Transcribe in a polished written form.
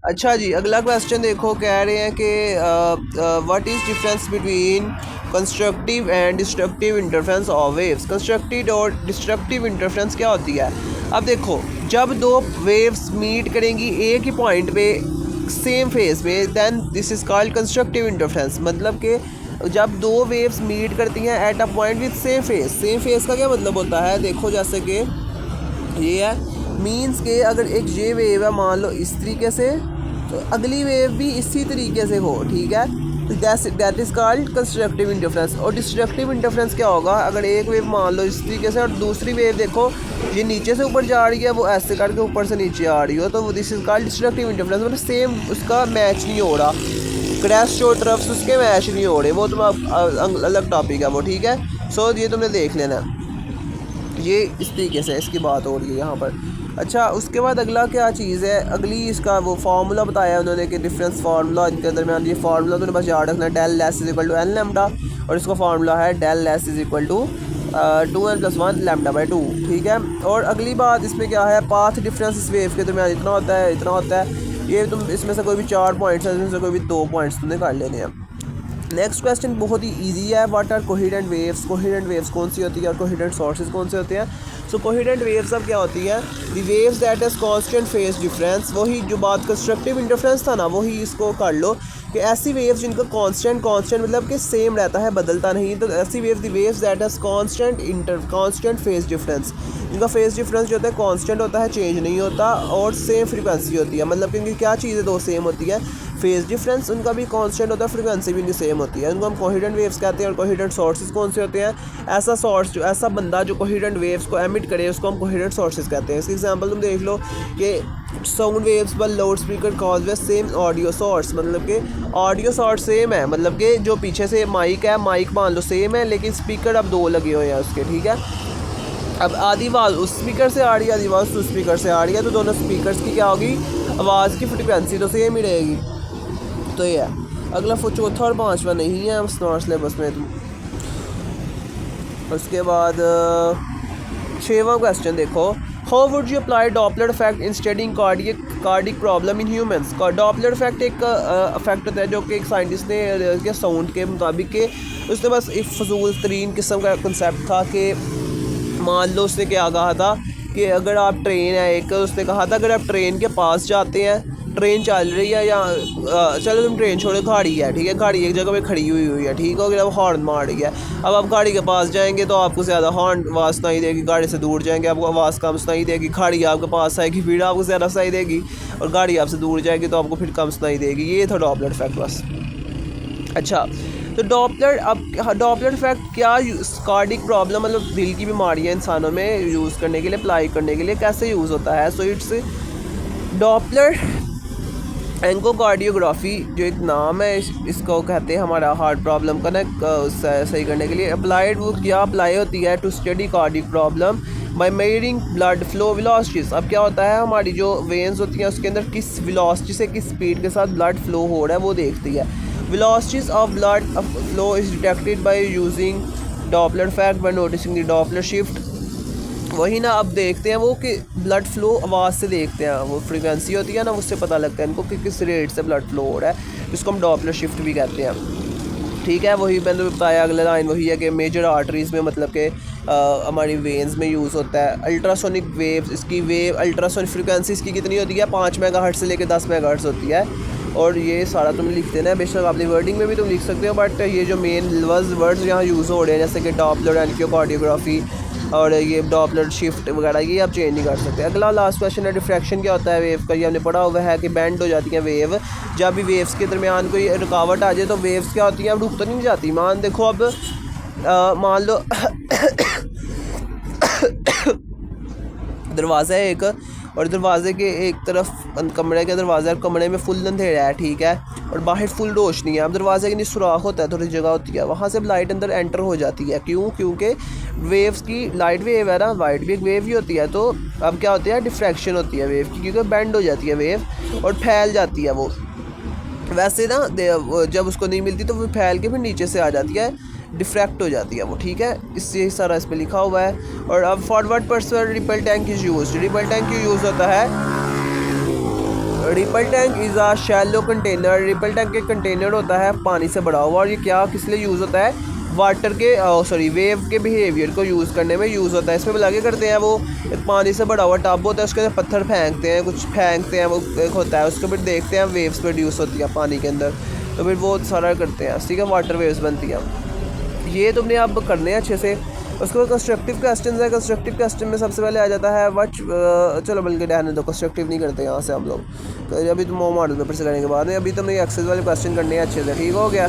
अच्छा जी, अगला क्वेश्चन देखो, कह रहे हैं कि what is difference between constructive and destructive interference of waves. Constructive और डिस्ट्रक्टिव इंटरफेरेंस क्या होती है। अब देखो, जब दो वेव्स मीट करेंगी एक ही पॉइंट पे सेम फेज में, then this is called constructive interference. मतलब कि जब दो वेव्स मीट करती हैं at a point with same phase. Same phase का क्या मतलब होता है, देखो जैसे कि ये है, मीन्स के अगर एक ये वेव है मान लो इस तरीके से, तो अगली वेव भी इसी तरीके से हो, ठीक है, तो that is called constructive interference. और डिस्ट्रक्टिव इंटरफेरेंस क्या होगा, अगर एक वेव मान लो इस तरीके से और दूसरी वेव देखो ये नीचे से ऊपर जा रही है, वो ऐसे करके ऊपर से नीचे आ रही हो, तो वो this is called destructive interference. मतलब सेम उसका मैच नहीं हो रहा, क्रैश और ट्रफ्स उसके मैच नहीं हो रहे, वो तुम अलग टॉपिक है वो, ठीक है। सो ये तुमने देख लेना, ये इस तरीके से इसकी बात हो रही है यहाँ पर। अच्छा, उसके बाद अगला क्या चीज़ है, अगली इसका वो फार्मूला बताया उन्होंने कि डिफरेंस फार्मूला इनके दरमियान। ये फार्मूला तो बस याद रखना, del S is equal to N lambda, और इसका फार्मूला है del S is equal to 2n+1 lambda by 2, ठीक है। और अगली बात इसमें क्या है, पाथ डिफरेंस इस वेव के दरमियान इतना होता है, इतना होता है। ये तुम इसमें से कोई भी 4 पॉइंट्स है, इसमें से कोई भी 2 पॉइंट्स तुमने कर लेने हैं। नेक्स्ट क्वेश्चन बहुत ही इजी है, what are coherent waves. Coherent waves कौन सी होती है और कोहेरेंट सोर्सेज कौन से होते हैं। सो कोहेरेंट वेव्स अब क्या होती है, the waves that has constant phase difference. वही जो बात कंस्ट्रक्टिव इंटरफेरेंस था ना, वही इसको कर लो कि ऐसी वेव्स जिनका कांस्टेंट मतलब कि सेम रहता है, बदलता नहीं, तो ऐसी waves the waves that has constant phase difference, जिनका फेज डिफरेंस जो होता है कांस्टेंट होता है, चेंज नहीं होता, और सेम फ्रीक्वेंसी होती है। मतलब कि इनकी क्या चीज़ें दो सेम होती है, फेज डिफरेंस उनका भी कांस्टेंट होता है, फ्रीक्वेंसी भी इनकी सेम होती है, उनको हम कोहेरेंट वेव्स कहते हैं। और कोहेरेंट सोर्सेज कौन से होते हैं, ऐसा सोर्स जो ऐसा बंदा जो कोहेरेंट वेव्स को एमिट करे उसको हम कोहेरेंट सोर्सेज कहते हैं। इसकी एग्जांपल तुम देख लो कि साउंड वेव्स पर लाउड स्पीकर कॉज वे सेम ऑडियो सोर्स। मतलब कि ऑडियो सोर्स सेम है, मतलब कि जो पीछे से माइक है, माइक मान लो सेम है, लेकिन स्पीकर अब 2 लगे हुए हैं उसके, ठीक है। अब आधी आवाज़ उस स्पीकर से आ रही है, आधी आवाज़ उस स्पीकर से आ रही है, तो दोनों स्पीकर्स की क्या होगी, आवाज़ की फ्रिक्वेंसी तो सेम ही रहेगी। तो ये है। अगला चौथा और 5वां नहीं है स्मार्ट सिलेबस में। उसके बाद 6वां क्वेश्चन देखो, how would you apply Doppler effect in studying cardiac problem in humans. Doppler effect एक इफेक्ट होता है जो कि एक साइंटिस्ट ने साउंड के मुताबिक के उसने बस एक फजूल तरीन किस्म का कंसेप्ट था कि मान लो उसने क्या कहा था कि अगर आप ट्रेन है एक, उसने कहा था अगर आप ट्रेन के पास जाते हैं, ट्रेन चल रही है या चलो तुम ट्रेन छोड़ो, गाड़ी है, ठीक है, गाड़ी एक जगह पे खड़ी हुई है, ठीक है, अगर अब हॉर्न मार रही है, अब आप गाड़ी के पास जाएंगे तो आपको ज़्यादा हॉर्न आवाज़ सुनाई देगी, गाड़ी से दूर जाएंगे आपको आवाज़ कम सुनाई देगी, गाड़ी आपके पास आएगी फिर आपको ज़्यादा सुनाई देगी, और गाड़ी आपसे दूर जाएगी तो आपको फिर कम सुनाई देगी। ये था डॉपलर इफेक्ट बस। अच्छा, तो डॉपलर इफेक्ट क्या, कार्डिक प्रॉब्लम मतलब दिल की बीमारियाँ इंसानों में यूज़ करने के लिए, अप्लाई करने के लिए कैसे यूज़ होता है। सो इट्स डॉपलर एंकोकार्डियोग्राफी जो एक नाम है, इसको कहते हैं हमारा हार्ट प्रॉब्लम का ना सही करने के लिए। अप्लाइड वो क्या अप्लाई होती है to study cardiac problem by measuring blood flow velocities. अब क्या होता है, हमारी जो वेन्स होती हैं उसके अंदर किस वेलोसिटी से किस स्पीड के साथ ब्लड फ्लो हो रहा है वो देखती है। Velocities of blood flow is detected by using Doppler effect bye noticing the Doppler shift. वही ना, अब देखते हैं वो कि ब्लड फ्लो आवाज़ से देखते हैं, वो फ्रीक्वेंसी होती है ना, उससे पता लगता है इनको कि किस रेट से ब्लड फ्लो हो रहा है, जिसको हम डॉपलर शिफ्ट भी कहते हैं, ठीक है। वही मैंने बताया, अगला लाइन वही है कि मेजर आर्टरीज़ में मतलब कि हमारी वेन्स में यूज़ होता है। अल्ट्रासोनिक वेव्स, इसकी अल्ट्रासोनिक फ्रीक्वेंसी इसकी कितनी होती है, 5 मेगाहर्ट्ज़ से लेकर 10 मेगाहर्ट्ज़ होती है। और ये सारा तुम लिख देना है, बेशक अपनी वर्डिंग में भी तुम लिख सकते हो, बट ये जो मेन वर्ड्स यहाँ यूज़ हो रहे हैं जैसे कि डॉपलर एंजियोकार्डियोग्राफी और ये डॉपलर शिफ्ट वगैरह, ये आप चेंज नहीं कर सकते। अगला लास्ट क्वेश्चन है, डिफ्रैक्शन क्या होता है वेव का। ये हमने पढ़ा हुआ है कि बैंड हो जाती है वेव, जब भी वेव्स के दरमियान कोई रुकावट आ जाए तो वेव्स क्या होती हैं, अब रुक तो नहीं जाती। देखो अब मान लो दरवाज़ा है एक, और दरवाजे के एक तरफ कमरे का दरवाज़ा है, कमरे में फुल अंधेरा है, ठीक है, और बाहर फुल रोशनी है। अब दरवाजे के नीचे सुराख होता है, थोड़ी जगह होती है, वहाँ से लाइट अंदर एंटर हो जाती है। क्यों? क्योंकि वेव्स की लाइट वेव है ना, वाइट भी एक वेव ही होती है, तो अब क्या होती है, डिफ्रैक्शन होती है वेव की, क्योंकि बेंड हो जाती है वेव और फैल जाती है वो। वैसे ना जब उसको नहीं मिलती तो वो फैल के फिर नीचे से आ जाती है, डिफ्रैक्ट हो जाती है वो, ठीक है। इससे सारा इस पर लिखा हुआ है। और अब forward person ripple tank is use, ripple tank क्यों यूज़ होता है, ripple tank is a shallow container. Ripple tank एक कंटेनर होता है पानी से भरा हुआ, और ये क्या किस लिए यूज़ होता है? वाटर के वेव के बिहेवियर को यूज़ करने में यूज़ होता है। इसमें वो लगे करते हैं, वो एक पानी से भरा हुआ टब होता है, उसके अंदर पत्थर फेंकते हैं, कुछ फेंकते हैं, वो एक होता है, उसको फिर देखते हैं वेव्स प्रोड्यूस होती है पानी के अंदर, तो फिर वो सारा करते हैं, ठीक है, वाटर वेव्स बनती है। ये तुमने अब करने हैं अच्छे से। उसके बाद कंस्ट्रक्टिव क्वेश्चन है। कंस्ट्रक्टिव क्वेश्चन में सबसे पहले आ जाता है चलो बल्कि रहने दो, कंस्ट्रक्टिव नहीं करते यहाँ से हम लोग, तो अभी तुम मॉडल पेपर से करने के बाद में अभी तुमने एक्सेस वाले क्वेश्चन करने हैं अच्छे से, ठीक हो गया।